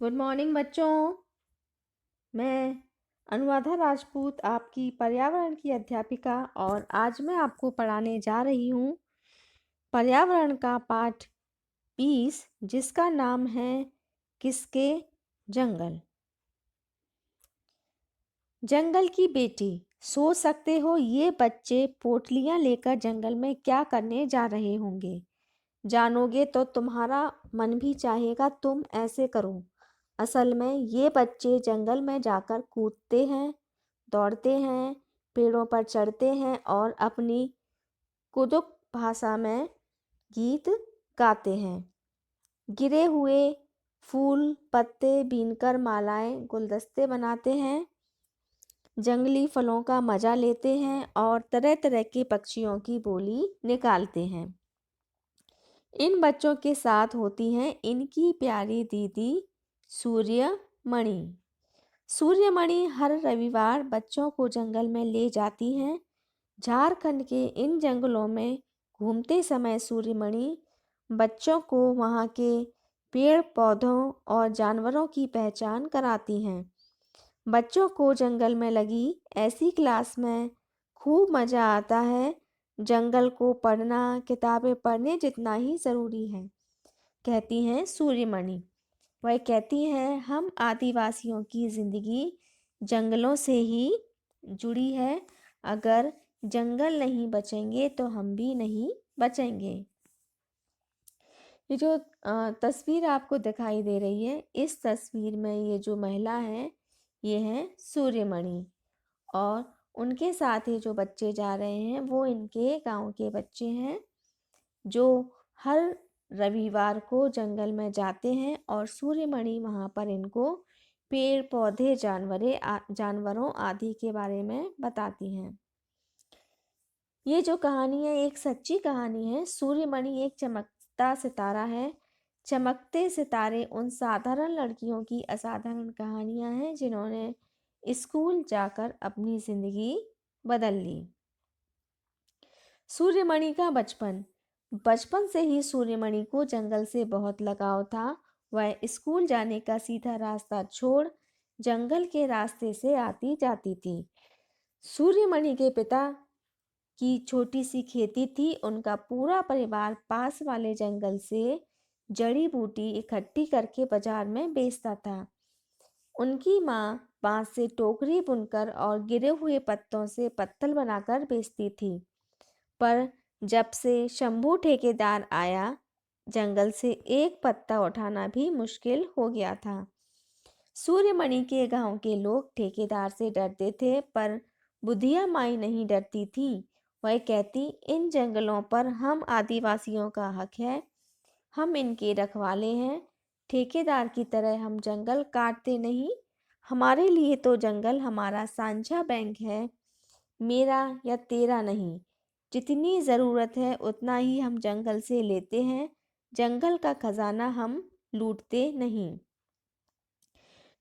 Good morning बच्चों। मैं अनुराधा राजपूत आपकी पर्यावरण की अध्यापिका और आज मैं आपको पढ़ाने जा रही हूँ पर्यावरण का पाठ 20 जिसका नाम है किसके जंगल। जंगल की बेटी, सोच सकते हो ये बच्चे पोटलियाँ लेकर जंगल में क्या करने जा रहे होंगे। जानोगे तो तुम्हारा मन भी चाहेगा तुम ऐसे करो। असल में ये बच्चे जंगल में जाकर कूदते हैं, दौड़ते हैं, पेड़ों पर चढ़ते हैं और अपनी कुदुक भाषा में गीत गाते हैं। गिरे हुए फूल पत्ते बीनकर मालाएं गुलदस्ते बनाते हैं, जंगली फलों का मजा लेते हैं और तरह तरह के पक्षियों की बोली निकालते हैं। इन बच्चों के साथ होती हैं इनकी प्यारी दीदी सूर्यमणि। सूर्यमणि हर रविवार बच्चों को जंगल में ले जाती हैं। झारखंड के इन जंगलों में घूमते समय सूर्यमणि बच्चों को वहाँ के पेड़ पौधों और जानवरों की पहचान कराती हैं। बच्चों को जंगल में लगी ऐसी क्लास में खूब मज़ा आता है। जंगल को पढ़ना किताबें पढ़ने जितना ही ज़रूरी है, कहती हैं सूर्यमणि। वह कहती हैं हम आदिवासियों की ज़िंदगी जंगलों से ही जुड़ी है। अगर जंगल नहीं बचेंगे तो हम भी नहीं बचेंगे। ये जो तस्वीर आपको दिखाई दे रही है, इस तस्वीर में ये जो महिला है ये है सूर्यमणि और उनके साथ ही जो बच्चे जा रहे हैं वो इनके गांव के बच्चे हैं जो हर रविवार को जंगल में जाते हैं और सूर्यमणि वहाँ पर इनको पेड़ पौधे जानवरों आदि के बारे में बताती हैं। ये जो कहानी है एक सच्ची कहानी है। सूर्यमणि एक चमकता सितारा है। चमकते सितारे उन साधारण लड़कियों की असाधारण कहानियां हैं जिन्होंने स्कूल जाकर अपनी जिंदगी बदल ली। सूर्यमणि का बचपन। बचपन से ही सूर्यमणि को जंगल से बहुत लगाव था। वह स्कूल जाने का सीधा रास्ता छोड़ जंगल के रास्ते से आती जाती थी। सूर्यमणि के पिता की छोटी सी खेती थी। उनका पूरा परिवार पास वाले जंगल से जड़ी बूटी इकट्ठी करके बाजार में बेचता था। उनकी माँ बांस से टोकरी बुनकर और गिरे हुए पत्तों से पत्तल बनाकर बेचती थी। पर जब से शंभू ठेकेदार आया, जंगल से एक पत्ता उठाना भी मुश्किल हो गया था। सूर्यमणि के गांव के लोग ठेकेदार से डरते थे पर बुधिया माई नहीं डरती थी। वह कहती इन जंगलों पर हम आदिवासियों का हक है, हम इनके रखवाले हैं। ठेकेदार की तरह हम जंगल काटते नहीं। हमारे लिए तो जंगल हमारा साझा बैंक है, मेरा या तेरा नहीं। जितनी ज़रूरत है उतना ही हम जंगल से लेते हैं। जंगल का खजाना हम लूटते नहीं।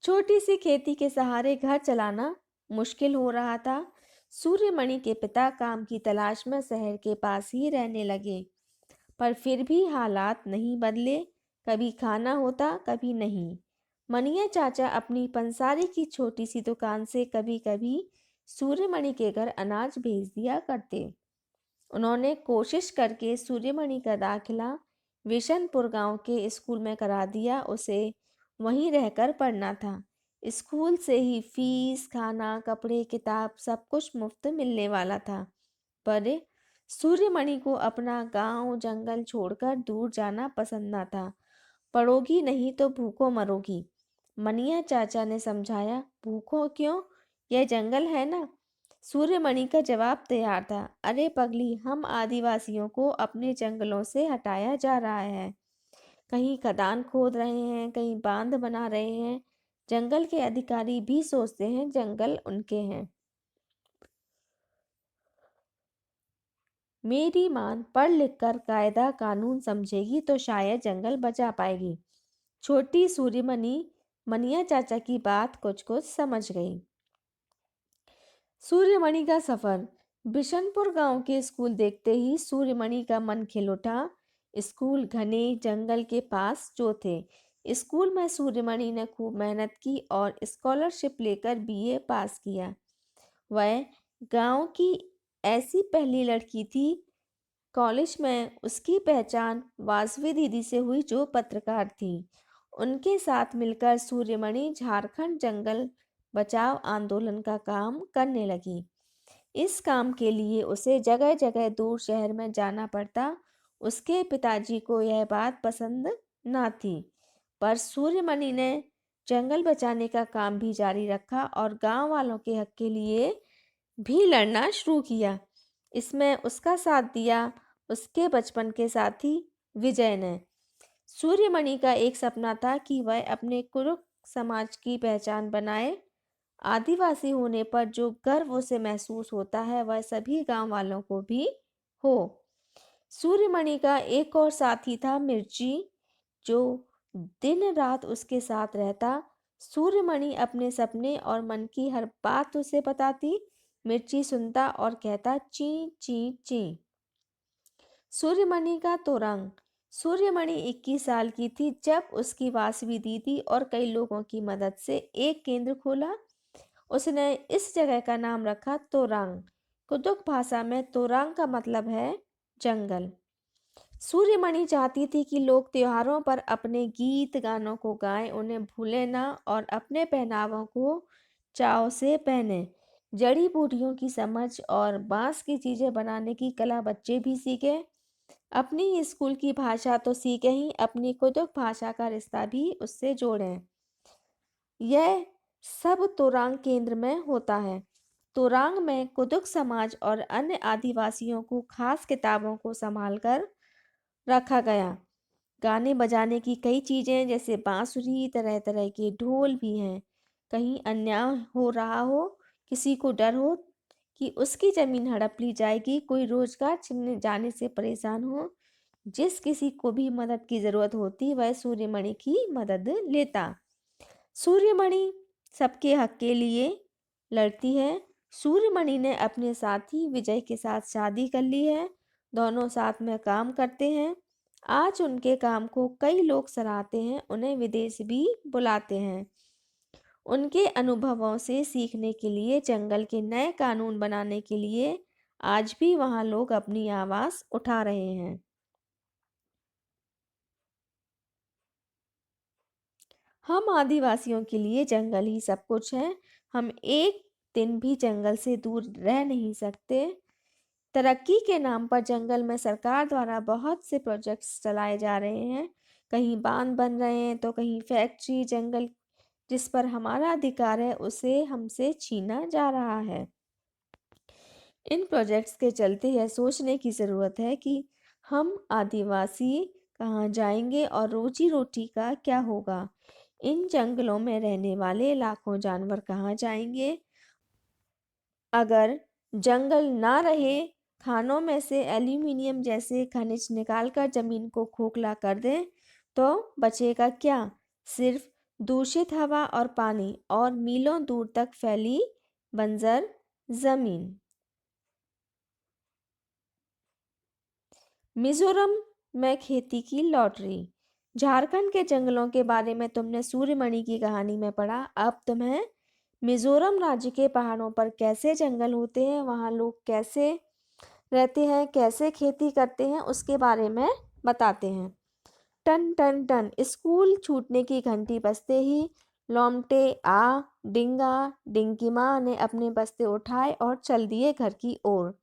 छोटी सी खेती के सहारे घर चलाना मुश्किल हो रहा था। सूर्यमणि के पिता काम की तलाश में शहर के पास ही रहने लगे, पर फिर भी हालात नहीं बदले। कभी खाना होता कभी नहीं। मनिया चाचा अपनी पंसारी की छोटी सी दुकान से कभी कभी सूर्यमणि के घर अनाज भेज दिया करते। उन्होंने कोशिश करके सूर्यमणि का दाखिला विशनपुर गांव के स्कूल में करा दिया। उसे वहीं रहकर पढ़ना था। स्कूल से ही फीस, खाना, कपड़े, किताब सब कुछ मुफ्त मिलने वाला था। पर सूर्यमणि को अपना गांव जंगल छोड़कर दूर जाना पसंद न था। पढ़ोगी नहीं तो भूखों मरोगी। मनिया चाचा ने समझाया, भूखों क्यों, यह जंगल है ना। सूर्यमणि का जवाब तैयार था, अरे पगली, हम आदिवासियों को अपने जंगलों से हटाया जा रहा है। कहीं खदान खोद रहे हैं, कहीं बांध बना रहे हैं। जंगल के अधिकारी भी सोचते हैं जंगल उनके हैं। मेरी मान पढ़ लिख कर कायदा कानून समझेगी तो शायद जंगल बचा पाएगी। छोटी सूर्यमणि मनिया चाचा की बात कुछ कुछ समझ गई। सूर्यमणि का सफर। बिशनपुर गांव के स्कूल देखते ही सूर्यमणि का मन खिल उठा। स्कूल घने जंगल के पास जो थे। स्कूल में सूर्यमणि ने खूब मेहनत की और स्कॉलरशिप लेकर बीए पास किया। वह गांव की ऐसी पहली लड़की थी। कॉलेज में उसकी पहचान वासवी दीदी से हुई, जो पत्रकार थी। उनके साथ मिलकर सूर्यमणि झारखंड जंगल बचाव आंदोलन का काम करने लगी। इस काम के लिए उसे जगह जगह दूर शहर में जाना पड़ता। उसके पिताजी को यह बात पसंद ना थी, पर सूर्यमणि ने जंगल बचाने का काम भी जारी रखा और गांव वालों के हक के लिए भी लड़ना शुरू किया। इसमें उसका साथ दिया उसके बचपन के साथी विजय ने। सूर्यमणि का एक सपना था कि वह अपने कुरुक समाज की पहचान बनाए। आदिवासी होने पर जो गर्व उसे महसूस होता है, वह सभी गांव वालों को भी हो। सूर्यमणि का एक और साथी था मिर्ची, जो दिन रात उसके साथ रहता। सूर्यमणि अपने सपने और मन की हर बात उसे बताती। मिर्ची सुनता और कहता ची ची ची। सूर्यमणि का तोरंग। सूर्यमणि 21 साल की थी जब उसकी वासवी दीदी और कई लोगों की मदद से एक केंद्र खोला। उसने इस जगह का नाम रखा तोरांग। कुदुक भाषा में तोरांग का मतलब है जंगल। सूर्यमणि चाहती थी कि लोग त्योहारों पर अपने गीत गानों को गाएं, उन्हें भूलें ना और अपने पहनावों को चाव से पहने। जड़ी बूटियों की समझ और बांस की चीजें बनाने की कला बच्चे भी सीखे। अपनी स्कूल की भाषा तो सीखे ही, अपनी कुदुक भाषा का रिश्ता भी उससे जोड़ें। यह सब तोरांग केंद्र में होता है। तोरांग में कुदुक समाज और अन्य आदिवासियों को खास किताबों को संभालकर रखा गया। गाने बजाने की कई चीजें जैसे बांसुरी, तरह तरह के ढोल भी हैं। कहीं अन्याय हो रहा हो, किसी को डर हो कि उसकी जमीन हड़प ली जाएगी, कोई रोजगार छिनने जाने से परेशान हो, जिस किसी को भी मदद की जरूरत होती, वह सूर्यमणि की मदद लेता। सूर्यमणि सबके हक के लिए लड़ती है। सूर्यमणि ने अपने साथी विजय के साथ शादी कर ली है। दोनों साथ में काम करते हैं। आज उनके काम को कई लोग सराहते हैं, उन्हें विदेश भी बुलाते हैं। उनके अनुभवों से सीखने के लिए, जंगल के नए कानून बनाने के लिए आज भी वहां लोग अपनी आवाज उठा रहे हैं। हम आदिवासियों के लिए जंगल ही सब कुछ है। हम एक दिन भी जंगल से दूर रह नहीं सकते। तरक्की के नाम पर जंगल में सरकार द्वारा बहुत से प्रोजेक्ट्स चलाए जा रहे हैं। कहीं बांध बन रहे हैं तो कहीं फैक्ट्री। जंगल जिस पर हमारा अधिकार है, उसे हमसे छीना जा रहा है। इन प्रोजेक्ट्स के चलते यह सोचने की ज़रूरत है कि हम आदिवासी कहाँ जाएंगे और रोजी रोटी का क्या होगा। इन जंगलों में रहने वाले लाखों जानवर कहाँ जाएंगे। अगर जंगल ना रहे, खानों में से एल्यूमिनियम जैसे खनिज निकालकर जमीन को खोखला कर दें, तो बचेगा क्या? सिर्फ दूषित हवा और पानी और मीलों दूर तक फैली बंजर जमीन। मिजोरम में खेती की लॉटरी। झारखंड के जंगलों के बारे में तुमने सूर्यमणि की कहानी में पढ़ा। अब तुम्हें मिजोरम राज्य के पहाड़ों पर कैसे जंगल होते हैं, वहाँ लोग कैसे रहते हैं, कैसे खेती करते हैं, उसके बारे में बताते हैं। टन टन टन स्कूल छूटने की घंटी बजते ही लौमटे आ डिंगा डिंकी माँ ने अपने बस्ते उठाए और चल दिए घर की ओर।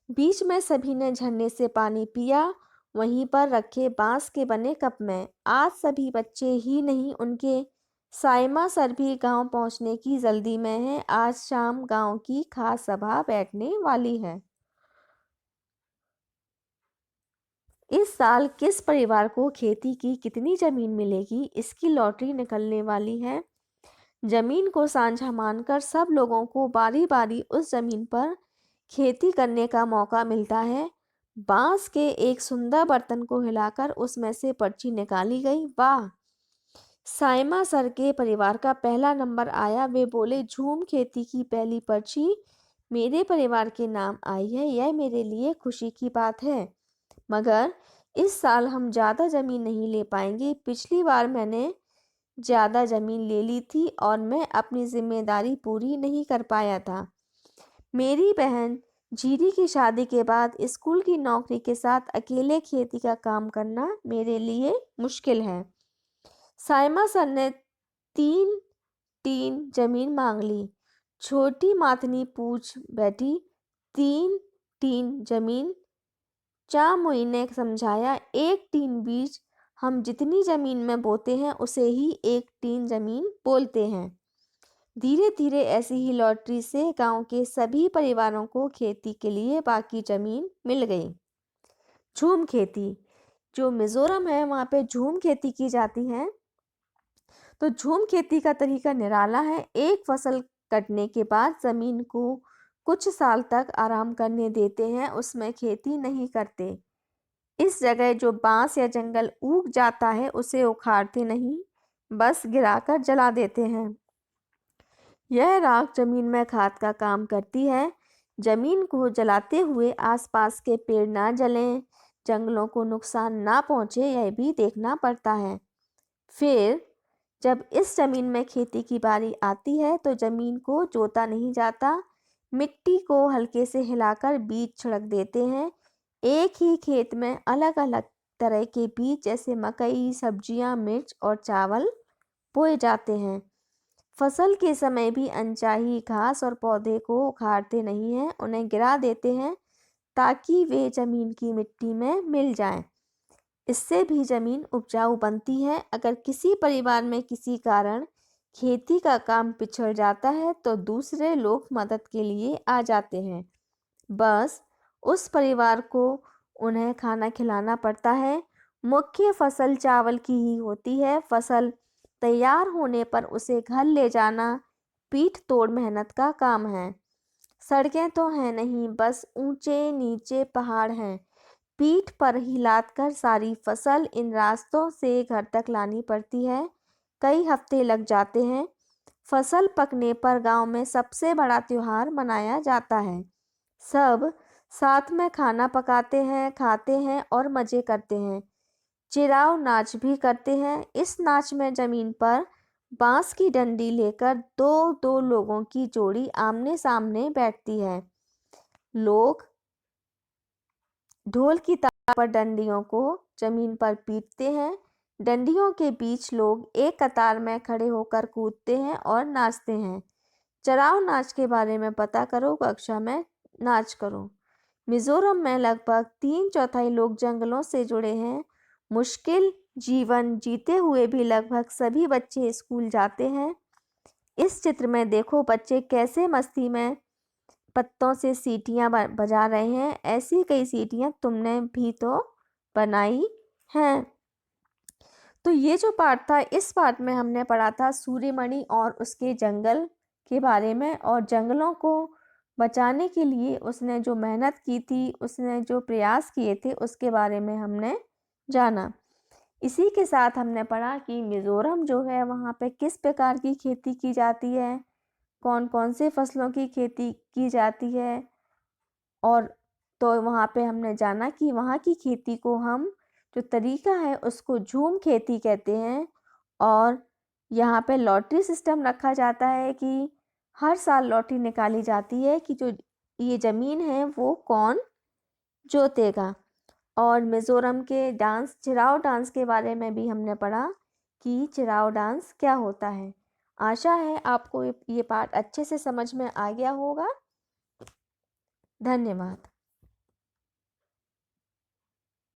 बीच में सभी ने झरने से पानी पिया, वहीं पर रखे बांस के बने कप में। आज सभी बच्चे ही नहीं, उनके साइमा सर भी गांव पहुंचने की जल्दी में है। आज शाम गांव की खास सभा बैठने वाली है। इस साल किस परिवार को खेती की कितनी जमीन मिलेगी, इसकी लॉटरी निकलने वाली है। जमीन को साझा मानकर सब लोगों को बारी बारी उस जमीन पर खेती करने का मौका मिलता है। बांस के एक सुंदर बर्तन को हिलाकर उसमें से पर्ची निकाली गई। वाह! साइमा सर के परिवार का पहला नंबर आया। वे बोले, झूम खेती की पहली पर्ची मेरे परिवार के नाम आई है, यह मेरे लिए खुशी की बात है। मगर इस साल हम ज़्यादा ज़मीन नहीं ले पाएंगे। पिछली बार मैंने ज़्यादा ज़मीन ले ली थी और मैं अपनी जिम्मेदारी पूरी नहीं कर पाया था। मेरी बहन जीरी की शादी के बाद स्कूल की नौकरी के साथ अकेले खेती का काम करना मेरे लिए मुश्किल है। साइमा सर ने तीन टीन जमीन मांग ली। छोटी मातनी पूछ बैठी, 3 टीन जमीन? चामुई ने समझाया, 1 टीन बीज हम जितनी जमीन में बोते हैं उसे ही 1 टीन जमीन बोलते हैं। धीरे धीरे ऐसी ही लॉटरी से गांव के सभी परिवारों को खेती के लिए बाकी जमीन मिल गई। झूम खेती, जो मिजोरम है वहाँ पे झूम खेती की जाती है। तो झूम खेती का तरीका निराला है। एक फसल कटने के बाद जमीन को कुछ साल तक आराम करने देते हैं, उसमें खेती नहीं करते। इस जगह जो बांस या जंगल उग जाता है उसे उखाड़ते नहीं, बस गिराकर जला देते हैं। यह राख जमीन में खाद का काम करती है। जमीन को जलाते हुए आसपास के पेड़ ना जलें, जंगलों को नुकसान ना पहुंचे, यह भी देखना पड़ता है। फिर जब इस जमीन में खेती की बारी आती है तो जमीन को जोता नहीं जाता, मिट्टी को हल्के से हिलाकर बीज छिड़क देते हैं। एक ही खेत में अलग अलग तरह के बीज जैसे मकई, सब्जियां, मिर्च और चावल बोए जाते हैं। फसल के समय भी अनचाही घास और पौधे को उखाड़ते नहीं हैं, उन्हें गिरा देते हैं ताकि वे जमीन की मिट्टी में मिल जाएं। इससे भी जमीन उपजाऊ बनती है। अगर किसी परिवार में किसी कारण खेती का काम पिछड़ जाता है तो दूसरे लोग मदद के लिए आ जाते हैं। बस उस परिवार को उन्हें खाना खिलाना पड़ता है। मुख्य फसल चावल की ही होती है। फसल तैयार होने पर उसे घर ले जाना पीठ तोड़ मेहनत का काम है। सड़कें तो हैं नहीं, बस ऊंचे नीचे पहाड़ हैं। पीठ पर ही लाद कर सारी फसल इन रास्तों से घर तक लानी पड़ती है। कई हफ्ते लग जाते हैं। फसल पकने पर गांव में सबसे बड़ा त्योहार मनाया जाता है। सब साथ में खाना पकाते हैं, खाते हैं और मजे करते हैं। चिराव नाच भी करते हैं। इस नाच में जमीन पर बांस की डंडी लेकर दो दो लोगों की जोड़ी आमने सामने बैठती है। लोग ढोल की ताल पर डंडियों को जमीन पर पीटते हैं। डंडियों के बीच लोग एक कतार में खड़े होकर कूदते हैं और नाचते हैं। चराव नाच के बारे में पता करो, कक्षा में नाच करो। मिजोरम में लगभग 3/4 लोग जंगलों से जुड़े हैं। मुश्किल जीवन जीते हुए भी लगभग सभी बच्चे स्कूल जाते हैं। इस चित्र में देखो बच्चे कैसे मस्ती में पत्तों से सीटियां बजा रहे हैं। ऐसी कई सीटियां तुमने भी तो बनाई हैं। तो ये जो पाठ था, इस पाठ में हमने पढ़ा था सूर्यमणि और उसके जंगल के बारे में, और जंगलों को बचाने के लिए उसने जो मेहनत की थी, उसने जो प्रयास किए थे, उसके बारे में हमने जाना। इसी के साथ हमने पढ़ा कि मिज़ोरम जो है वहाँ पे किस प्रकार की खेती की जाती है, कौन कौन से फसलों की खेती की जाती है। और तो वहाँ पे हमने जाना कि वहाँ की खेती को हम जो तरीका है उसको झूम खेती कहते हैं। और यहाँ पे लॉटरी सिस्टम रखा जाता है कि हर साल लॉटरी निकाली जाती है कि जो ये ज़मीन है वो कौन जोतेगा। और मिज़ोरम के डांस, चिराव डांस के बारे में भी हमने पढ़ा कि चिराव डांस क्या होता है। आशा है आपको ये पाठ अच्छे से समझ में आ गया होगा। धन्यवाद।